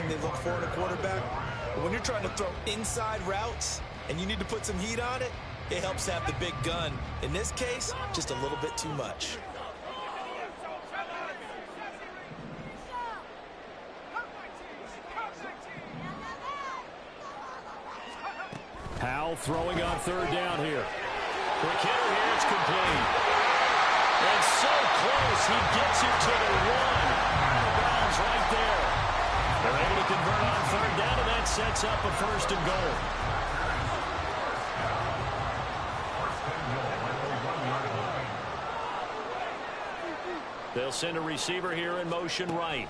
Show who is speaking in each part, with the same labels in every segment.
Speaker 1: thing they look for in a quarterback. But when you're trying to throw inside routes and you need to put some heat on it, it helps have the big gun. In this case, just a little bit too much.
Speaker 2: Howell throwing on third down here. Quick hitter here, it's complete. And so close, he gets it to the one. The Browns right there. They're able to convert on third down, and that sets up a first and goal. They'll send a receiver here in motion right.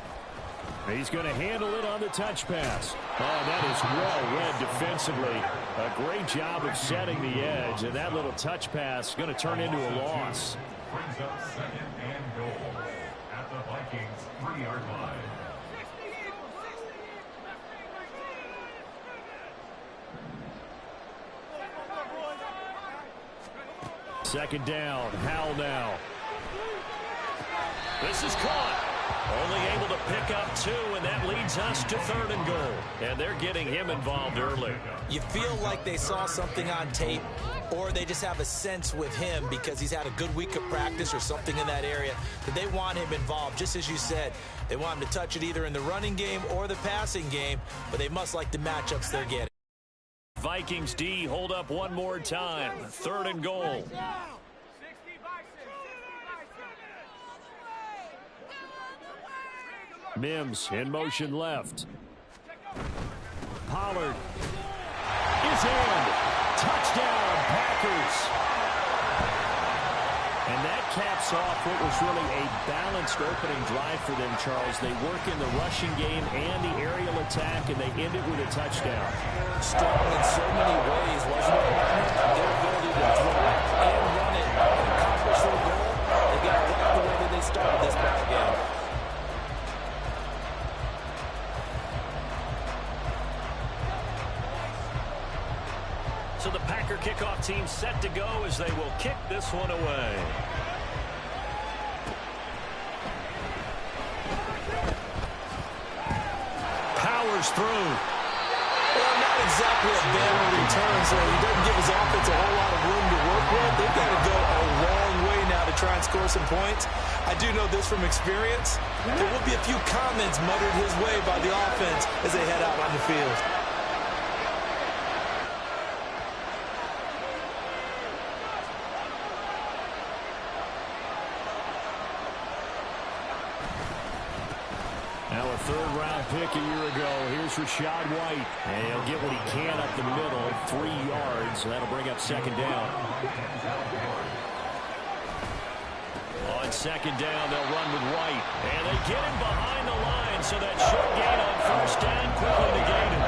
Speaker 2: He's going to handle it on the touch pass. Oh, that is well read defensively. A great job of setting the edge, and that little touch pass is going to turn into a loss.
Speaker 3: Brings up second and goal at the Vikings 3-yard line.
Speaker 2: Second down, Howell now. This is caught. Only able to pick up 2, and that leads us to third and goal. And they're getting him involved early.
Speaker 1: You feel like they saw something on tape, or they just have a sense with him because he's had a good week of practice or something in that area that they want him involved. Just as you said, they want him to touch it either in the running game or the passing game, but they must like the matchups they're getting.
Speaker 2: Vikings D hold up one more time. Third and goal. Mims in motion left. Pollard is in. Touchdown, Packers. And that caps off what was really a balanced opening drive for them, Charles. They work in the rushing game and the aerial attack, and they end it with a touchdown.
Speaker 1: Strong in so many ways, wasn't it? Their ability to throw it and run it and accomplish their goal. They got it right the way that they started this ball game.
Speaker 2: So the Packer kickoff team set to go as they will kick this one away. Powers through.
Speaker 1: Well, not exactly a banner return, so he doesn't give his offense a whole lot of room to work with. They've got to go a long way now to try and score some points. I do know this from experience. There will be a few comments muttered his way by the offense as they head out on the field.
Speaker 2: Now a third-round pick a year ago. Here's Rachaad White. And he'll get what he can up the middle, 3 yards. So that'll bring up second down. On second down, they'll run with White. And they get him behind the line, so that short gain on first down quickly negated.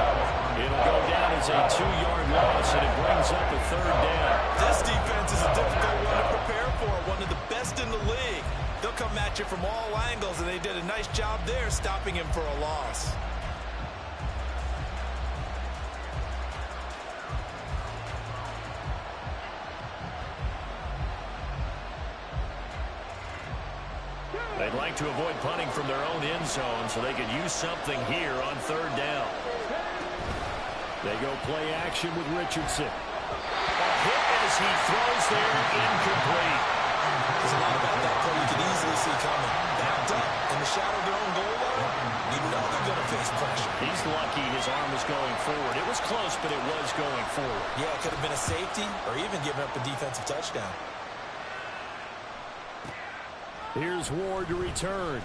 Speaker 2: It'll go down as a 2-yard loss, and it brings up a third down.
Speaker 1: This defense is a difficult one to prepare for, one of the best in the league. They'll come at you from all angles, and they did a nice job there stopping him for a loss.
Speaker 2: They'd like to avoid punting from their own end zone so they could use something here on third down. They go play action with Richardson. A hit as he throws there, incomplete.
Speaker 1: There's a lot about that play you can easily see coming. Backed up in the shadow of their own goal line, you know they're going to face pressure.
Speaker 2: He's lucky his arm was going forward. It was close, but it was going forward.
Speaker 1: Yeah, it could have been a safety or even giving up a defensive touchdown.
Speaker 2: Here's Ward to return.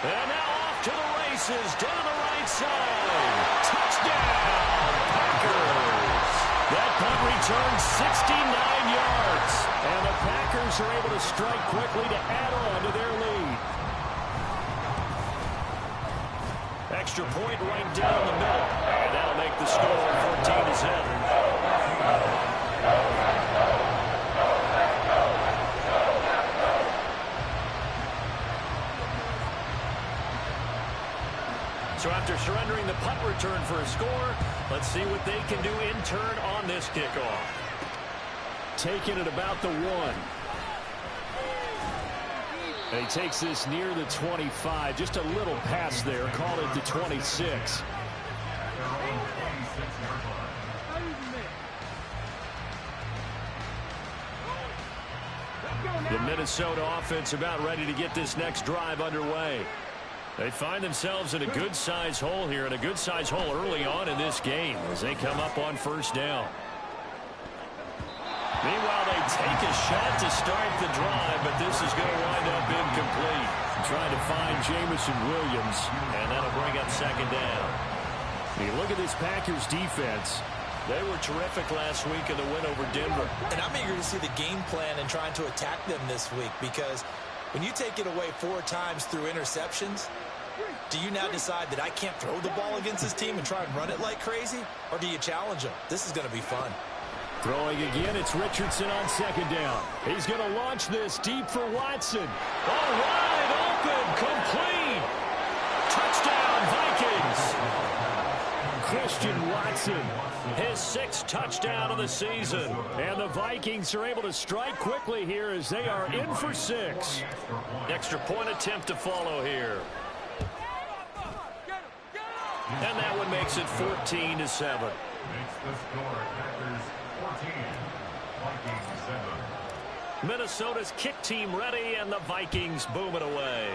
Speaker 2: And now off to the races, down the right side. Touchdown, Packers. That punt returns 69 yards. And the Packers are able to strike quickly to add on to their lead. Extra point right down the middle. And that'll make the score 14-7. So after surrendering the punt return for a score, let's see what they can do in turn on this kickoff. Taking it about the 1. He takes this near the 25. Just a little pass there. Call it the 26. The Minnesota offense about ready to get this next drive underway. They find themselves in a good-sized hole here, and a good-sized hole early on in this game as they come up on first down. Meanwhile, they take a shot to start the drive, but this is going to wind up incomplete. Trying to find Jamison Williams, and that'll bring up second down. You look at this Packers defense. They were terrific last week in the win over Denver.
Speaker 1: And I'm eager to see the game plan and trying to attack them this week, because when you take it away 4 times through interceptions, do you now decide that I can't throw the ball against this team and try and run it like crazy? Or do you challenge them? This is going to be fun.
Speaker 2: Throwing again, it's Richardson on second down. He's going to launch this deep for Watson. All wide open, complete. Touchdown, Vikings. Christian Watson, his 6th touchdown of the season. And the Vikings are able to strike quickly here as they are in for 6. Extra point attempt to follow here. And that one makes it 14-7.
Speaker 3: Makes the score Packers 14, Vikings 7.
Speaker 2: Minnesota's kick team ready, and the Vikings boom it away.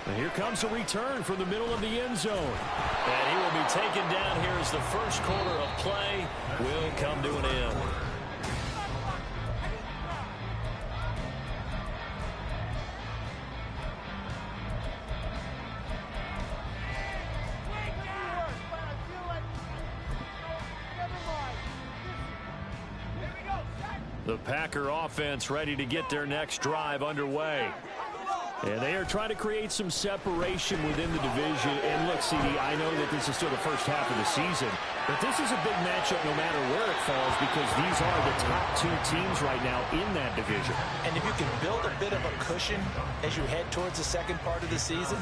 Speaker 2: And here comes a return from the middle of the end zone. And he will be taken down here as the first quarter of play will come to an end. The Packer offense ready to get their next drive underway. And they are trying to create some separation within the division. And look, CD, I know that this is still the first half of the season, but this is a big matchup no matter where it falls, because these are the top 2 teams right now in that division.
Speaker 1: And if you can build a bit of a cushion as you head towards the second part of the season,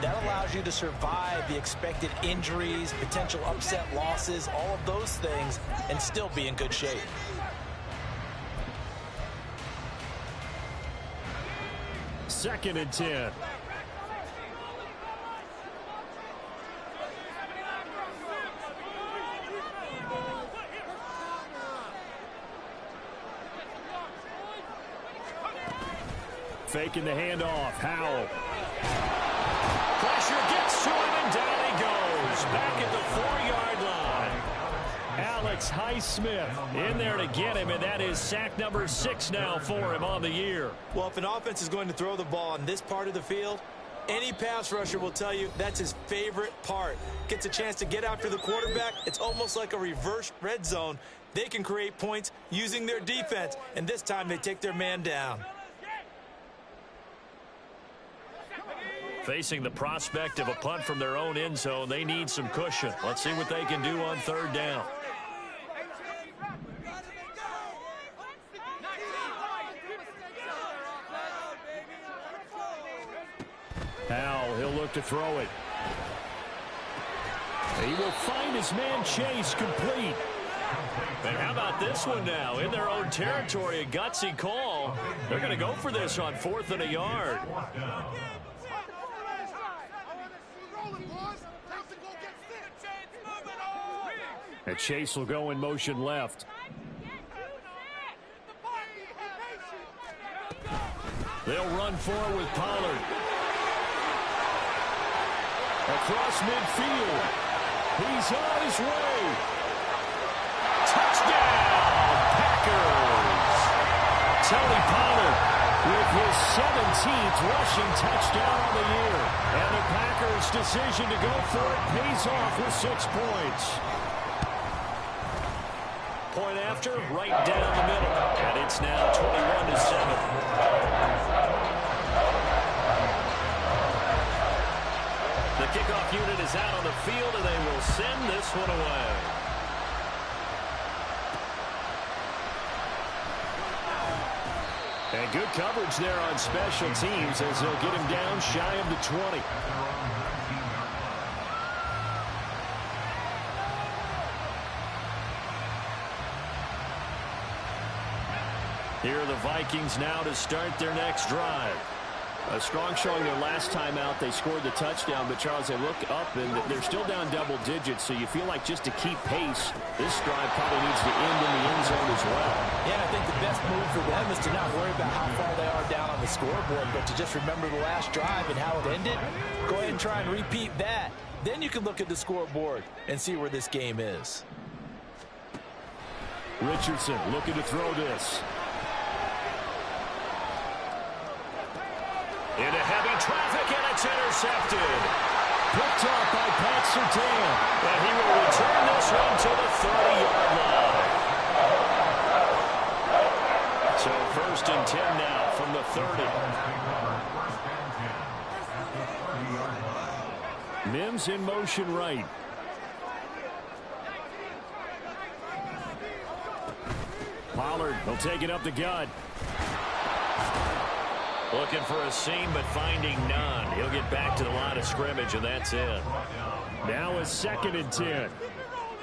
Speaker 1: that allows you to survive the expected injuries, potential upset losses, all of those things, and still be in good shape.
Speaker 2: Second and 10. Faking the handoff. Howell. Pressure gets to him, and down he goes. Back at the 4-yard line. Alex Highsmith in there to get him, and that is sack number 6 now for him on the year.
Speaker 1: Well, if an offense is going to throw the ball on this part of the field, any pass rusher will tell you that's his favorite part. Gets a chance to get after the quarterback. It's almost like a reverse red zone. They can create points using their defense, and this time they take their man down.
Speaker 2: Facing the prospect of a punt from their own end zone, they need some cushion. Let's see what they can do on third down. Howell, he'll look to throw it. He will find his man Chase, complete. And how about this one now? In their own territory, a gutsy call. They're going to go for this on 4th and a yard. And Chase will go in motion left. They'll run forward with Pollard. Across midfield. He's on his way. Touchdown, Packers. Tony Pollard with his 17th rushing touchdown on the year. And the Packers' decision to go for it pays off with 6 points. Point after, right down the middle. And it's now 21-7. The kickoff unit is out on the field, and they will send this one away. And good coverage there on special teams as they'll get him down shy of the 20. Here are the Vikings now to start their next drive. A strong showing their last time out. They scored the touchdown, but Charles, they look up and they're still down double digits, so you feel like just to keep pace, this drive probably needs to end in the end zone as well.
Speaker 1: Yeah, I think the best move for them is to not worry about how far they are down on the scoreboard, but to just remember the last drive and how it ended. Go ahead and try and repeat that. Then you can look at the scoreboard and see where this game is.
Speaker 2: Richardson looking to throw this. Into heavy traffic, and it's intercepted. Picked off by Pat Surtain. And he will return this one to the 30-yard line. So 1st and 10 now from the 30. Mims in motion right. Pollard will take it up the gut. Looking for a seam, but finding none. He'll get back to the line of scrimmage, and that's it. Now a 2nd and 10.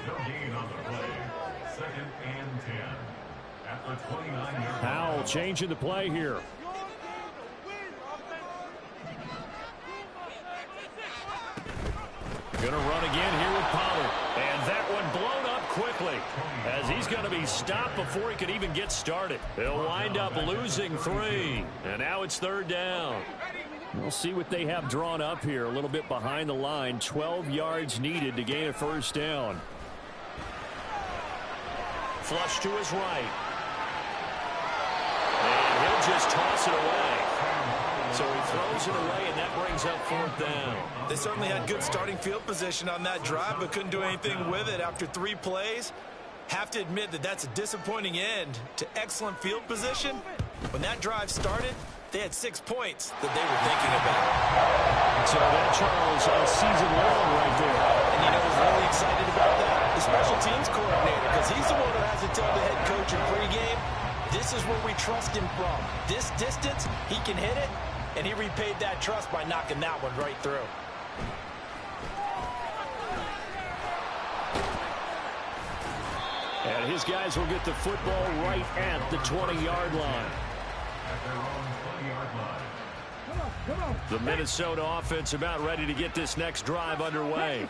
Speaker 3: No gain on the play. 2nd and 10. At the 29-yard line.
Speaker 2: Powell changing the play here. Going to run again here with Pollard. And that one blown up quickly, as he's going to be stopped before he can even get started. They'll wind up losing 3. And now it's 3rd down. We'll see what they have drawn up here. A little bit behind the line. 12 yards needed to gain a 1st down. Flush to his right. And he'll just toss it away. So he throws it away, and that brings up 4th down.
Speaker 1: They certainly had good starting field position on that drive, but couldn't do anything with it after 3 plays. Have to admit that that's a disappointing end to excellent field position. When that drive started, they had 6 points that they were thinking about.
Speaker 2: So that, Charles, a season long right there.
Speaker 1: And you know who's really excited about that? The special teams coordinator, because he's the one who has to tell the head coach in pregame, this is where we trust him from. This distance, he can hit it. And he repaid that trust by knocking that one right through.
Speaker 2: And his guys will get the football right at the 20-yard line.
Speaker 3: At their own 20-yard line.
Speaker 2: The Minnesota offense about ready to get this next drive underway.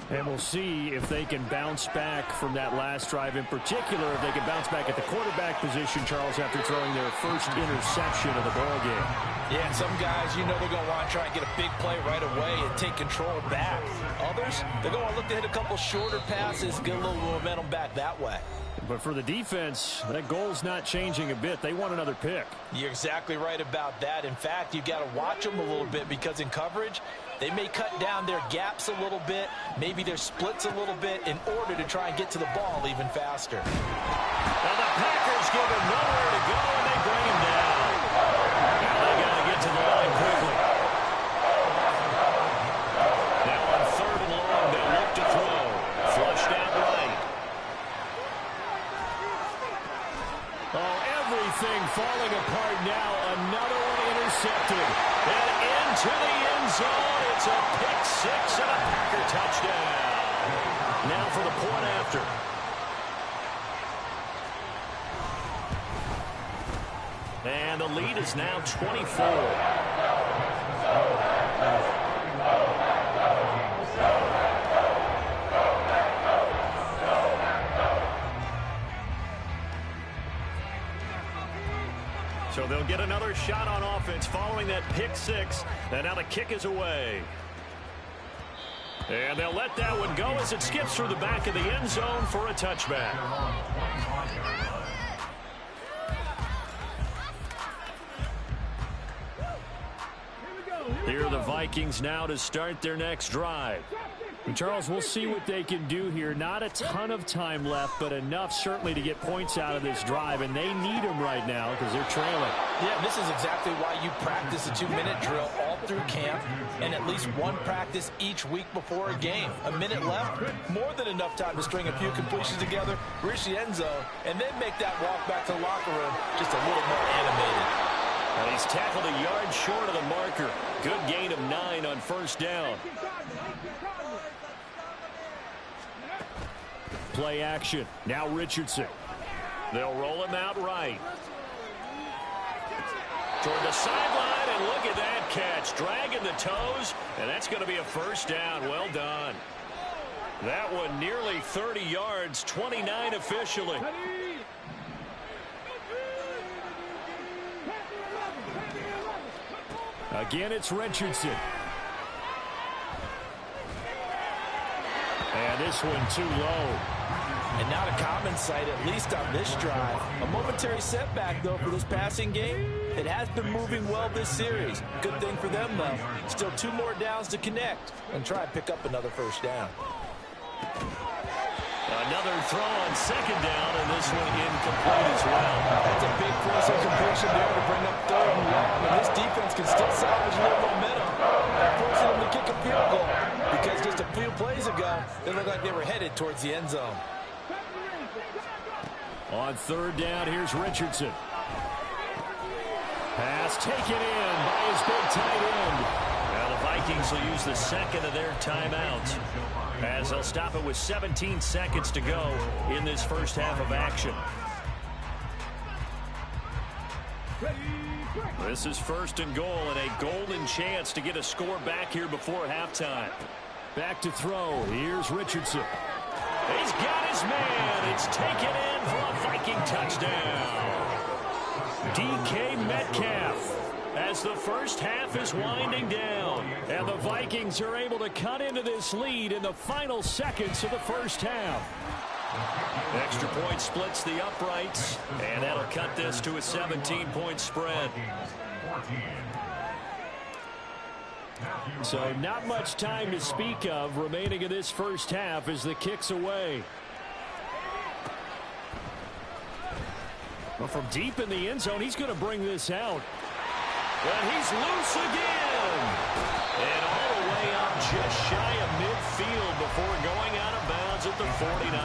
Speaker 2: And we'll see if they can bounce back from that last drive. In particular, if they can bounce back at the quarterback position, Charles, after throwing their first interception of the ball game.
Speaker 1: Yeah, and some guys, you know, they're going to want to try and get a big play right away and take control back. Others, they're going to look to hit a couple shorter passes, get a little momentum back that way.
Speaker 2: But for the defense, that goal's not changing a bit. They want another pick.
Speaker 1: You're exactly right about that. In fact, you've got to watch them a little bit, because in coverage, they may cut down their gaps a little bit, maybe their splits a little bit, in order to try and get to the ball even faster.
Speaker 2: Now the Packers give him nowhere to go, and they bring him down. Now they got to get to the line quickly. Now on 3rd and long, they'll look to throw. Flushed out right. Oh, everything falling apart now. Another one intercepted. And into the end zone. It's a pick 6 and a Packer touchdown. Now for the point after. And the lead is now 24. So they'll get another shot on offense following that pick 6. And now the kick is away. And they'll let that one go as it skips through the back of the end zone for a touchback. Here are the Vikings now to start their next drive. And Charles, we'll see what they can do here. Not a ton of time left, but enough certainly to get points out of this drive, and they need them right now because they're trailing.
Speaker 1: Yeah, this is exactly why you practice a 2-minute drill all through camp, and at least one practice each week before a game. A minute left, more than enough time to string a few completions together, reach the end zone, and then make that walk back to the locker room just a little more animated.
Speaker 2: And he's tackled a yard short of the marker. Good gain of 9 on 1st down. Play action. Now Richardson. They'll roll him out right. Toward the sideline, and look at that catch. Dragging the toes, and that's going to be a first down. Well done. That one nearly 30 yards, 29 officially. Again, it's Richardson. And this one too low.
Speaker 1: And not a common sight, at least on this drive. A momentary setback, though, for this passing game. It has been moving well this series. Good thing for them, though. Still 2 more downs to connect and try and pick up another first down.
Speaker 2: Another throw on second down, and this one incomplete as well.
Speaker 1: That's a big force of completion there to bring up 3rd and long, and this defense can still salvage a little momentum by forcing them to kick a field goal, because just a few plays ago, they looked like they were headed towards the end zone.
Speaker 2: On 3rd down, here's Richardson. Pass taken in by his big tight end. Now the Vikings will use the second of their timeouts, as they'll stop it with 17 seconds to go in this first half of action. This is 1st and goal, and a golden chance to get a score back here before halftime. Back to throw. Here's Richardson. He's got his man. It's taken in for a Viking touchdown. DK Metcalf, as the first half is winding down, and the Vikings are able to cut into this lead in the final seconds of the first half. Extra point splits the uprights, and that'll cut this to a 17-point spread. So not much time to speak of remaining in this first half as the kick's away. Well, from deep in the end zone, he's going to bring this out. And he's loose again. And all the way up just shy of midfield before going out of bounds at the 49.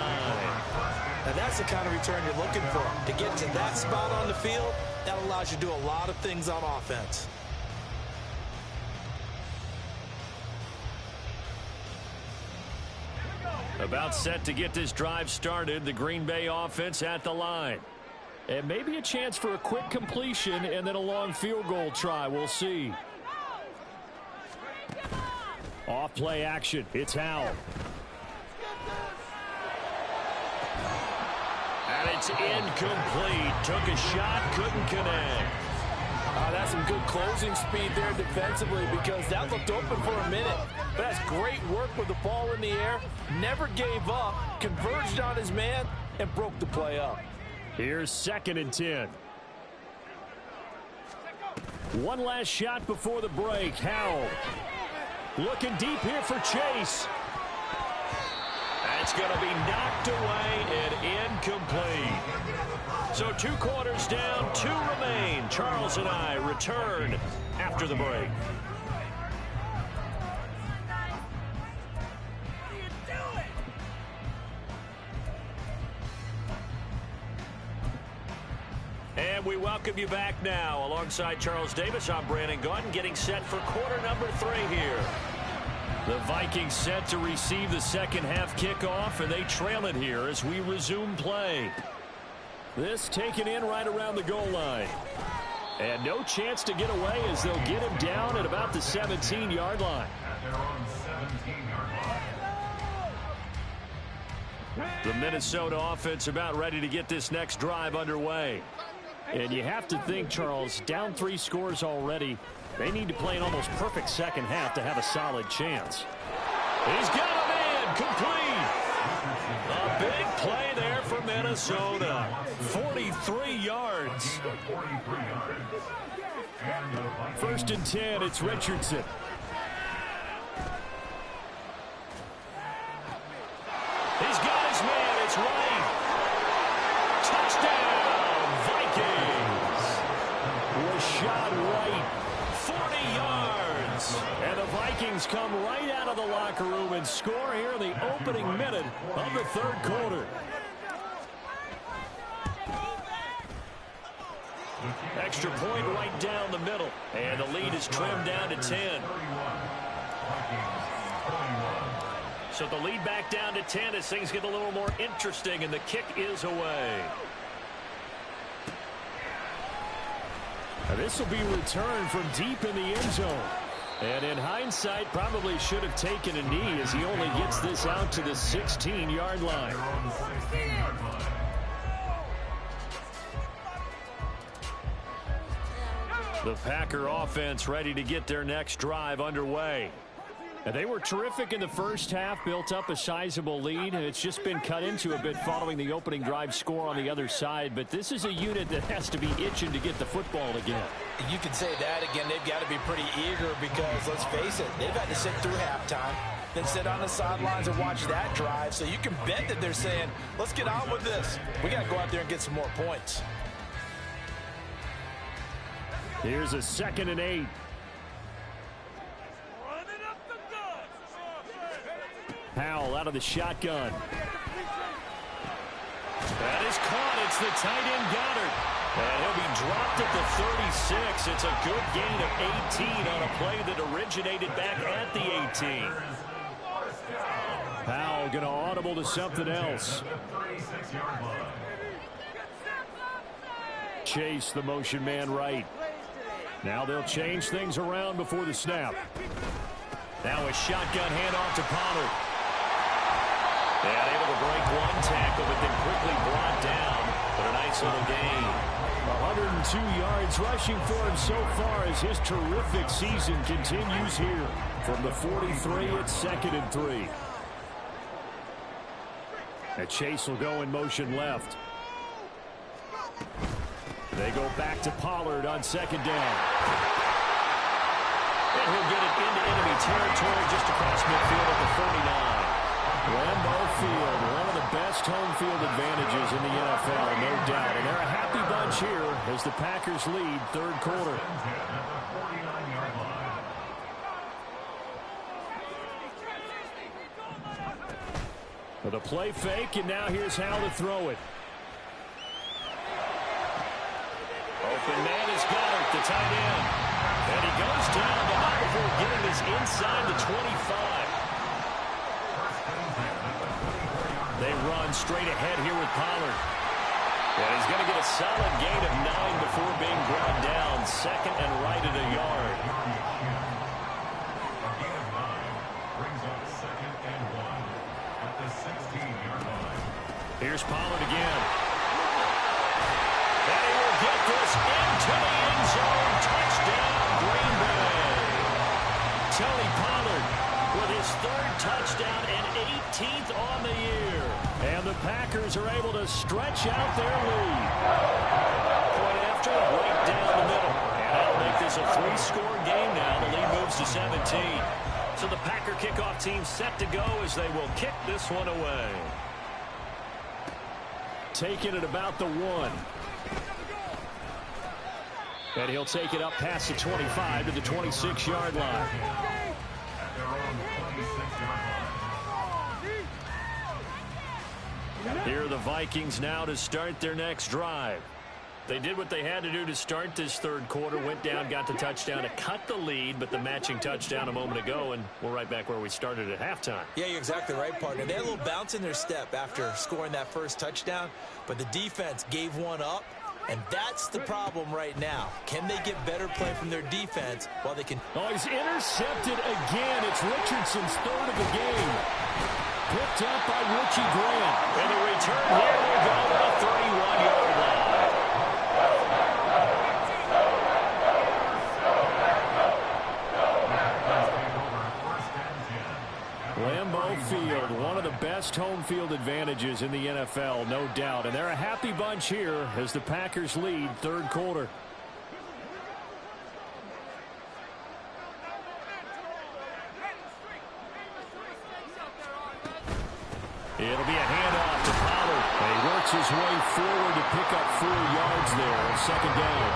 Speaker 1: And that's the kind of return you're looking for. To get to that spot on the field, that allows you to do a lot of things on offense.
Speaker 2: About set to get this drive started, the Green Bay offense at the line. And maybe a chance for a quick completion and then a long field goal try. We'll see. Off play action. It's Howell. And it's incomplete. Took a shot, couldn't connect.
Speaker 1: That's some good closing speed there defensively, because that looked open for a minute. But that's great work with the ball in the air. Never gave up, converged on his man, and broke the play up.
Speaker 2: Here's 2nd and 10. One last shot before the break. Howell looking deep here for Chase. That's going to be knocked away and incomplete. So 2 quarters down, 2 remain. Charles and I return after the break. And we welcome you back now. Alongside Charles Davis, I'm Brandon Gunn, getting set for quarter number 3 here. The Vikings set to receive the second half kickoff, and they trail it here as we resume play. This taken in right around the goal line. And no chance to get away as they'll get him down at about the 17-yard line. The Minnesota offense about ready to get this next drive underway. And you have to think, Charles, down 3 scores already. They need to play an almost perfect second half to have a solid chance. He's got a man complete. A big play there for Minnesota. 43 yards. 1st and 10, it's Richardson. He's got his man, it's right. Touchdown, Vikings. Was shot right. 40 yards. And the Vikings come right out of the locker room and score here in the opening minute of the 3rd quarter. Extra point right down the middle. And the lead is trimmed down to 10. So the lead back down to 10 as things get a little more interesting, and the kick is away. This will be returned from deep in the end zone. And in hindsight, probably should have taken a knee as he only gets this out to the 16-yard line. The Packer offense ready to get their next drive underway. And they were terrific in the first half, built up a sizable lead, and it's just been cut into a bit following the opening drive score on the other side. But this is a unit that has to be itching to get the football again.
Speaker 4: You can say that again. They've got to be pretty eager because, let's face it, they've had to sit through halftime, then sit on the sidelines and watch that drive. So you can bet that they're saying, let's get on with this. We got to go out there and get some more points.
Speaker 2: Here's a 2nd and 8. Howell out of the shotgun. That is caught. It's the tight end Goddard. And he'll be dropped at the 36. It's a good gain of 18 on a play that originated back at the 18. Howell going to audible to something else. Chase the motion man right. Now they'll change things around before the snap. Now a shotgun handoff to Pollard. And able to break one tackle, but then quickly brought down. But a nice little gain. 102 yards rushing for him so far as his terrific season continues here. From the 43, it's 2nd and 3. And Chase will go in motion left. They go back to Pollard on 2nd down. And he'll get it into enemy territory just across midfield at the 49. Lambeau Field, one of the best home field advantages in the NFL, no doubt. And they're a happy bunch here as the Packers lead 3rd quarter. With a play fake, and now here's how to throw it. Open man is Goddard, the tight end. And he goes down, but not before getting this inside the 25. They run straight ahead here with Pollard. And he's going to get a solid gain of 9 before being brought down. 2nd and right at a yard.
Speaker 3: A gain of 9 brings up 2nd and 1 at the 16-yard line.
Speaker 2: Here's Pollard again. And he will get this into the end zone. Touchdown, Green Bay. Tony Pollard with his 3rd touchdown and 18th on the year. And the Packers are able to stretch out their lead. Point after, right down the middle. And that'll make this a 3-score game now. The lead moves to 17. So the Packer kickoff team set to go as they will kick this one away. Taking it about the 1. And he'll take it up past the 25 to the 26-yard line.
Speaker 3: At their own 26-yard line.
Speaker 2: Here are the Vikings now to start their next drive. They did what they had to do to start this 3rd quarter. Went down, got the touchdown to cut the lead, but the matching touchdown a moment ago, and we're right back where we started at halftime.
Speaker 4: Yeah, you're exactly right, partner. They had a little bounce in their step after scoring that first touchdown, but the defense gave one up, and that's the problem right now. Can they get better play from their defense while they can...
Speaker 2: Oh, he's intercepted again. It's Richardson's 3rd of the game. Picked up by Richie Grant. And the return here will go to the 31-yard line. Lambeau Field, one of the best home field advantages in the NFL, no doubt. And they're a happy bunch here as the Packers lead 3rd quarter. It'll be a handoff to Pollard. And he works his way forward to pick up 4 yards there on 2nd down.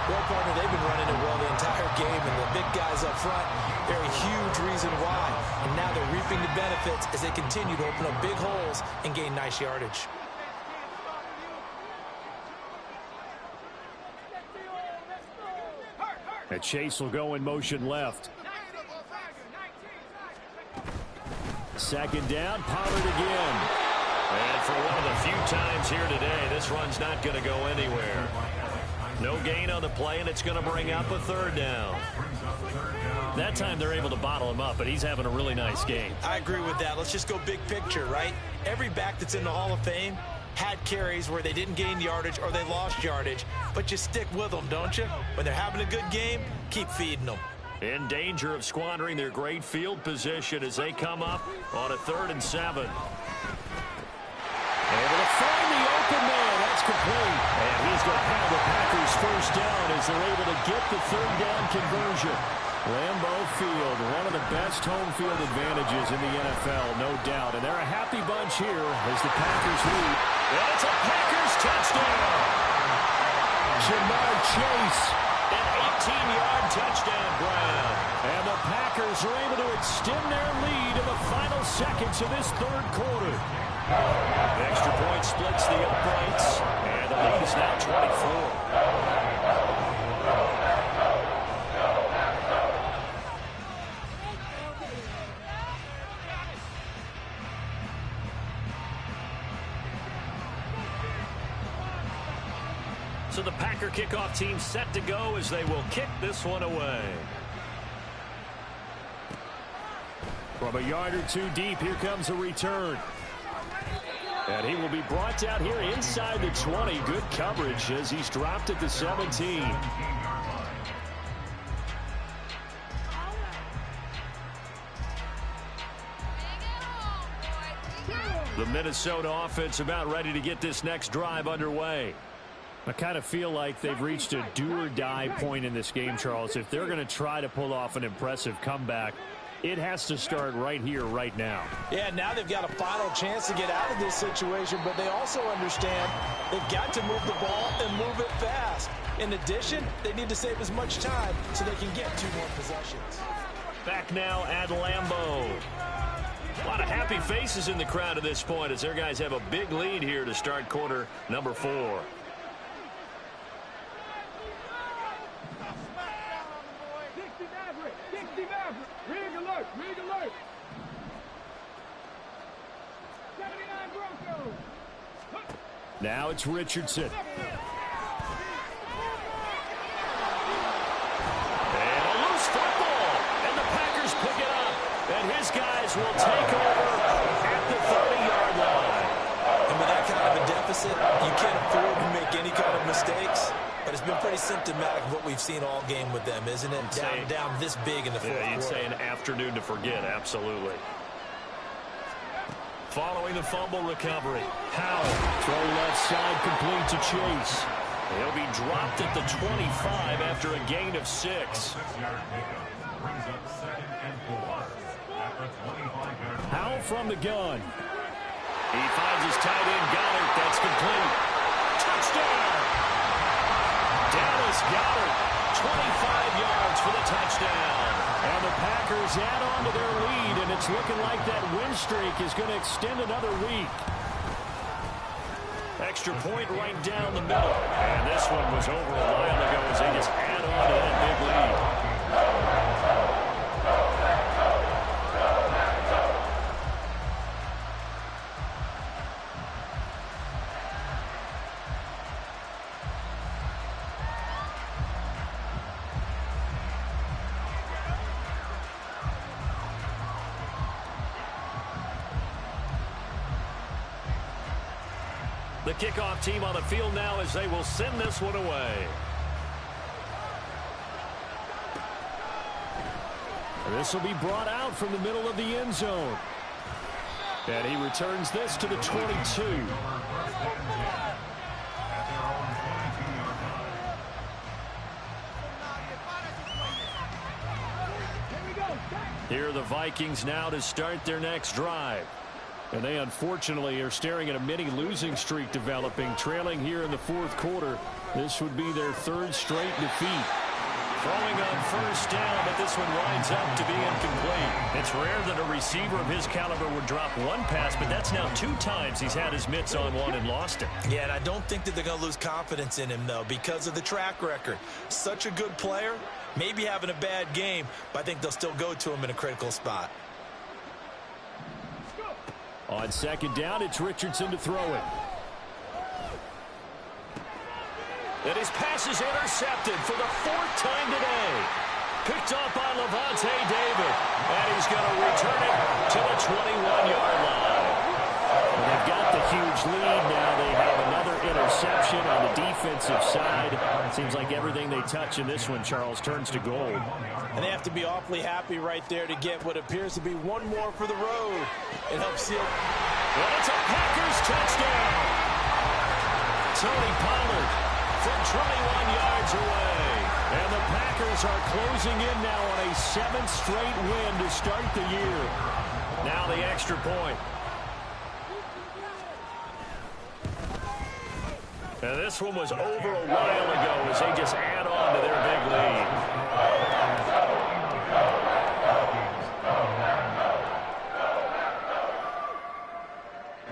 Speaker 4: Well, partner, they've been running it well the entire game, and the big guys up front, they're a huge reason why. And now they're reaping the benefits as they continue to open up big holes and gain nice yardage.
Speaker 2: And Chase will go in motion left. 2nd down, Pollard again. And for one of the few times here today, this run's not going to go anywhere. No gain on the play, and it's going to bring up a third down. That time they're able to bottle him up, but he's having a really nice game.
Speaker 4: I agree with that. Let's just go big picture, right? Every back that's in the Hall of Fame had carries where they didn't gain yardage or they lost yardage, but you stick with them, don't you? When they're having a good game, keep feeding them.
Speaker 2: In danger of squandering their great field position as they come up on a 3rd and 7. Able to find the open man. That's complete. And he's going to have the Packers first down as they're able to get the 3rd down conversion. Lambeau Field, one of the best home field advantages in the NFL, no doubt. And they're a happy bunch here as the Packers lead. And it's a Packers touchdown. Jamar Chase, an 18-yard touchdown grab. And the Packers are able to extend their lead in the final seconds of this 3rd quarter. The extra point splits the uprights, and the lead is now 24. So the Packer kickoff team set to go as they will kick this one away. From a yard or two deep, here comes a return. And he will be brought out here inside the 20. Good coverage as he's dropped at the 17. The Minnesota offense about ready to get this next drive underway. I kind of feel like they've reached a do-or-die point in this game, Charles. If they're going to try to pull off an impressive comeback, it has to start right here, right now.
Speaker 4: Yeah, now they've got a final chance to get out of this situation, but they also understand they've got to move the ball and move it fast. In addition, they need to save as much time so they can get 2 more possessions.
Speaker 2: Back now at Lambeau. A lot of happy faces in the crowd at this point as their guys have a big lead here to start quarter number 4. Now it's Richardson. And a loose football. And the Packers pick it up. And his guys will take over at the 30-yard line.
Speaker 4: And with that kind of a deficit, you can't afford to make any kind of mistakes. But it's been pretty symptomatic of what we've seen all game with them, isn't it? Down this big in the fourth quarter.
Speaker 2: You'd say an afternoon to forget, absolutely. Following the fumble recovery, Howell, throw left side complete to Chase. He'll be dropped at the 25 after a gain of 6. Howell from the gun. He finds his tight end, Goddard. That's complete. Touchdown! Dallas Goddard, 25 yards for the touchdown. And the Packers add on to their lead, and it's looking like that win streak is going to extend another week. Extra point right down the middle. And this one was over a while ago as they just add on to that big lead. The kickoff team on the field now as they will send this one away. And this will be brought out from the middle of the end zone. And he returns this to the 22. Here are the Vikings now to start their next drive. And they unfortunately are staring at a mini losing streak developing, trailing here in the fourth quarter. This would be their 3rd straight defeat. Throwing on first down, but this one winds up to be incomplete. It's rare that a receiver of his caliber would drop one pass, but that's now 2 times he's had his mitts on one and lost it.
Speaker 4: Yeah, and I don't think that they're going to lose confidence in him, though, because of the track record. Such a good player, maybe having a bad game, but I think they'll still go to him in a critical spot.
Speaker 2: On second down, it's Richardson to throw it. And his pass is intercepted for the 4th time today. Picked up by Levante David. And he's going to return it to the 21-yard line. Well, they've got the huge lead now. They have another interception on the defensive side. It seems like everything they touch in this one, Charles, turns to gold.
Speaker 4: And they have to be awfully happy right there to get what appears to be one more for the road. It helps seal.
Speaker 2: And it's a Packers touchdown. Tony Pollard from 21 yards away. And the Packers are closing in now on a 7th straight win to start the year. Now the extra point. And this one was over a while ago as they just add on to their big lead.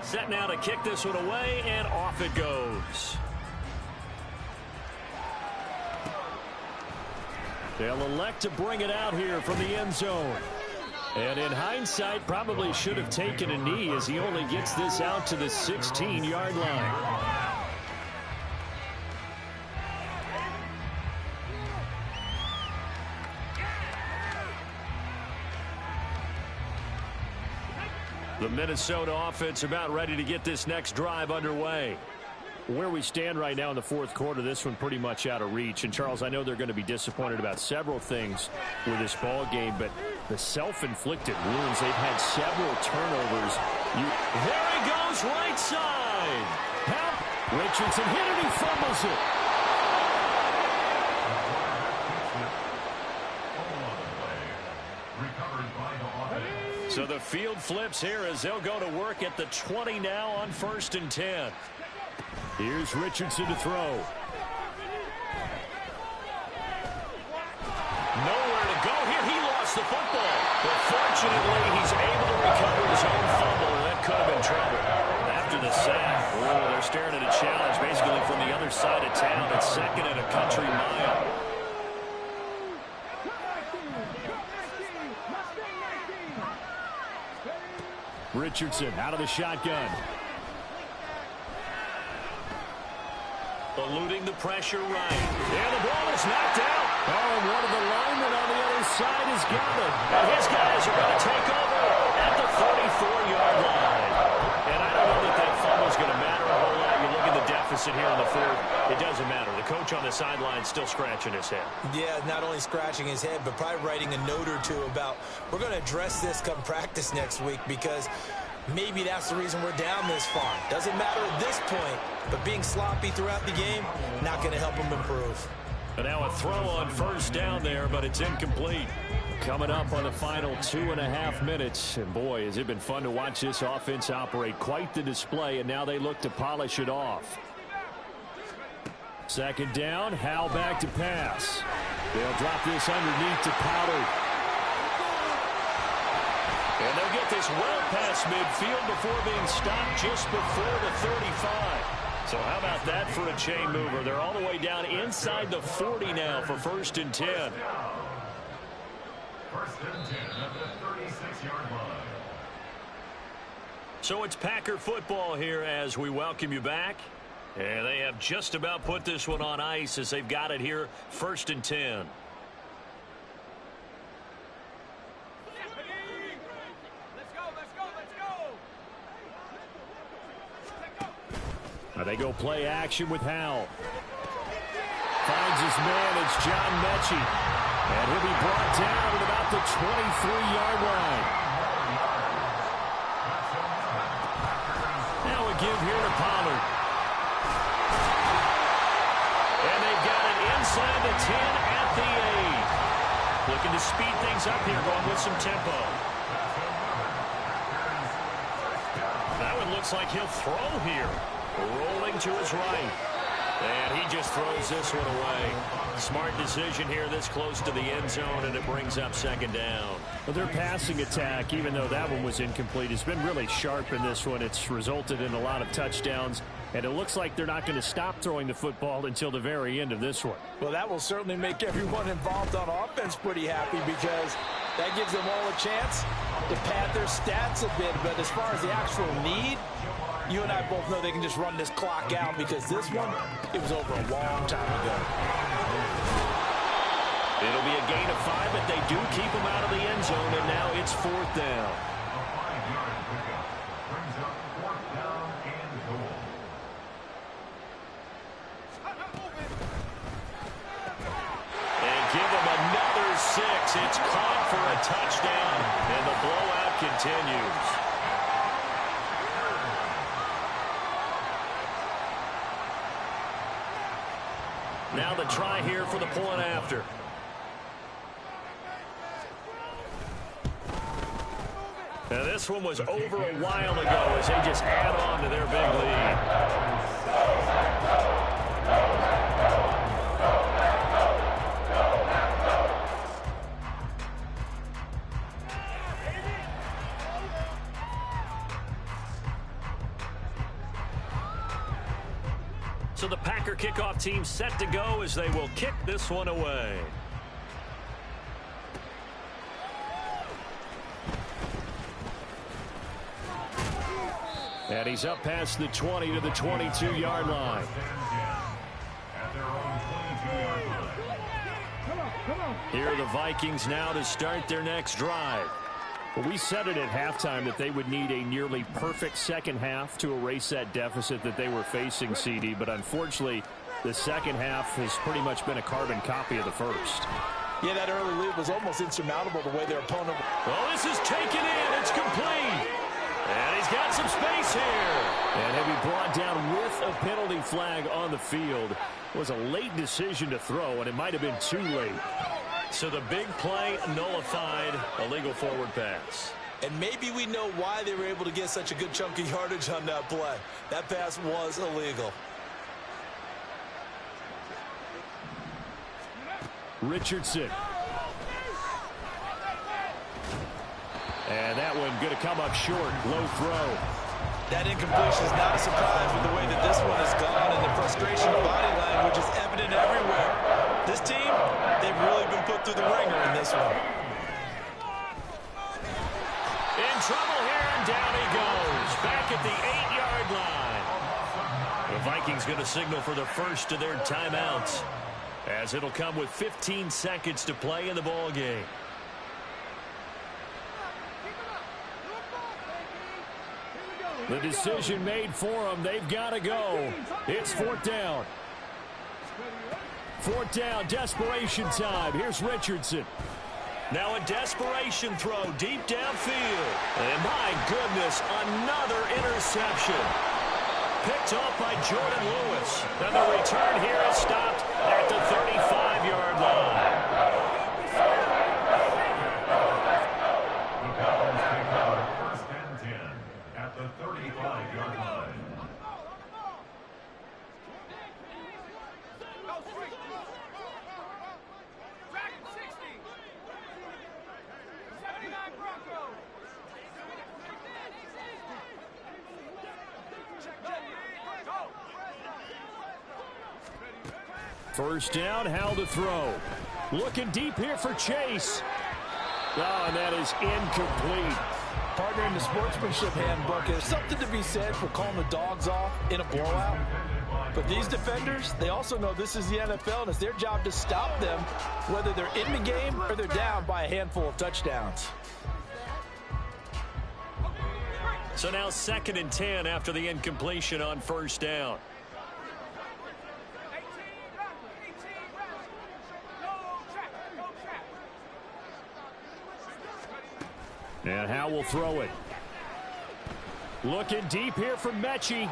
Speaker 2: Set now to kick this one away, and off it goes. They'll elect to bring it out here from the end zone. And in hindsight, probably should have taken a knee as he only gets this out to the 16-yard line. The Minnesota offense about ready to get this next drive underway. Where we stand right now in the 4th quarter, this one pretty much out of reach. And, Charles, I know they're going to be disappointed about several things with this ball game, but the self-inflicted wounds, they've had several turnovers. There he goes, right side. Help. Richardson hit it, he fumbles it. So the field flips here as they'll go to work at the 20 now on 1st and 10. Here's Richardson to throw. Nowhere to go here. He lost the football. But fortunately, he's able to recover his own fumble. That could have been trouble. After the sack, they're staring at a challenge basically from the other side of town. It's 2nd and a country mile. Richardson out of the shotgun. Eluding the pressure right. And the ball is knocked out. Oh, and one of the linemen on the other side has got it. And his guys are going to take over at the 44-yard line. And I don't know that that fumble is going to matter a whole lot. You look at the deficit here in the 4th. It doesn't matter. The coach on the sideline still scratching his head. Yeah, not only scratching his head, but probably writing a note or two about, we're going to address this come practice next week because maybe that's the reason we're down this far. Doesn't matter at this point, but being sloppy throughout the game, not going to help him improve. And now a throw on 1st down there, but it's incomplete. Coming up on the final 2.5 minutes. And boy, has it been fun to watch this offense operate. Quite the display, and now they look to polish it off. 2nd down, Howell back to pass. They'll drop this underneath to Pollard. And they'll get this well past midfield before being stopped just before the 35. So how about that for a chain mover? They're all the way down inside the 40 now for 1st and 10.
Speaker 3: 1st and 10 at the 36-yard line.
Speaker 2: So it's Packer football here as we welcome you back. And they have just about put this one on ice as they've got it here, 1st and 10. Now they go play action with Howell. Finds his man, it's John Mechie. And he'll be brought down at about the 23-yard line. Now a give here to Pollard. And they've got it inside the 10 at the 8. Looking to speed things up here, going with some tempo. That one looks like he'll throw here. Rolling to his right. And he just throws this one away. Smart decision here this close to the end zone, and it brings up 2nd down. Well, their passing attack, even though that one was incomplete, has been really sharp in this one. It's resulted in a lot of touchdowns, and it looks like they're not going to stop throwing the football until the very end of this one.
Speaker 4: Well, that will certainly make everyone involved on offense pretty happy because that gives them all a chance to pad their stats a bit, but as far as the actual need, you and I both know they can just run this clock out because this one, it was over a long time ago.
Speaker 2: It'll be a gain of 5, but they do keep him out of the end zone, and now it's 4th down. Give him another 6. It's caught for a touchdown, and the blowout continues. Now the try here for the point after. Now this one was over a while ago as they just add on to their big lead. So the Packer kickoff team set to go as they will kick this one away. And he's up past the 20 to the 22-yard line. Here are the Vikings now to start their next drive. Well, we said it at halftime that they would need a nearly perfect second half to erase that deficit that they were facing, CD. But unfortunately, the second half has pretty much been a carbon copy of the first.
Speaker 4: Yeah, that early lead was almost insurmountable the way their opponent...
Speaker 2: Well, this is taken in. It's complete. And he's got some space here. And he'll be brought down with a penalty flag on the field. It was a late decision to throw, and it might have been too late. So the big play nullified, a legal forward pass.
Speaker 1: And maybe we know why they were able to get such a good chunk of yardage on that play. That pass was illegal.
Speaker 2: Richardson. And that one going to come up short. Low throw.
Speaker 1: That incompletion is not a surprise with the way that this one has gone, and the frustration of body language is evident everywhere. This team, they've really been put through the ringer in this one.
Speaker 2: In trouble here, and down he goes. Back at the 8-yard line. The Vikings going to signal for the first of their timeouts, as it'll come with 15 seconds to play in the ball game. The decision made for them. They've got to go. It's 4th down. 4th down, desperation time. Here's Richardson. Now a desperation throw deep downfield. And my goodness, another interception. Picked off by Jordan Lewis. And the return here is stopped at the 35-yard line.
Speaker 3: The 35-yard line.
Speaker 2: First down, how to throw. Looking deep here for Chase. Oh, and that is incomplete.
Speaker 4: Partner, in the sportsmanship handbook, there's something to be said for calling the dogs off in a blowout. But these defenders, they also know this is the NFL, and it's their job to stop them, whether they're in the game or they're down by a handful of touchdowns.
Speaker 2: So now 2nd and 10 after the incompletion on first down. And Howe will throw it. Looking deep here for Mechie.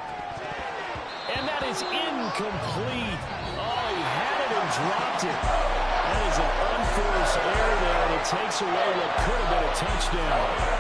Speaker 2: And that is incomplete. Oh, he had it and dropped it. That is an unforced error there, and it takes away what could have been a touchdown.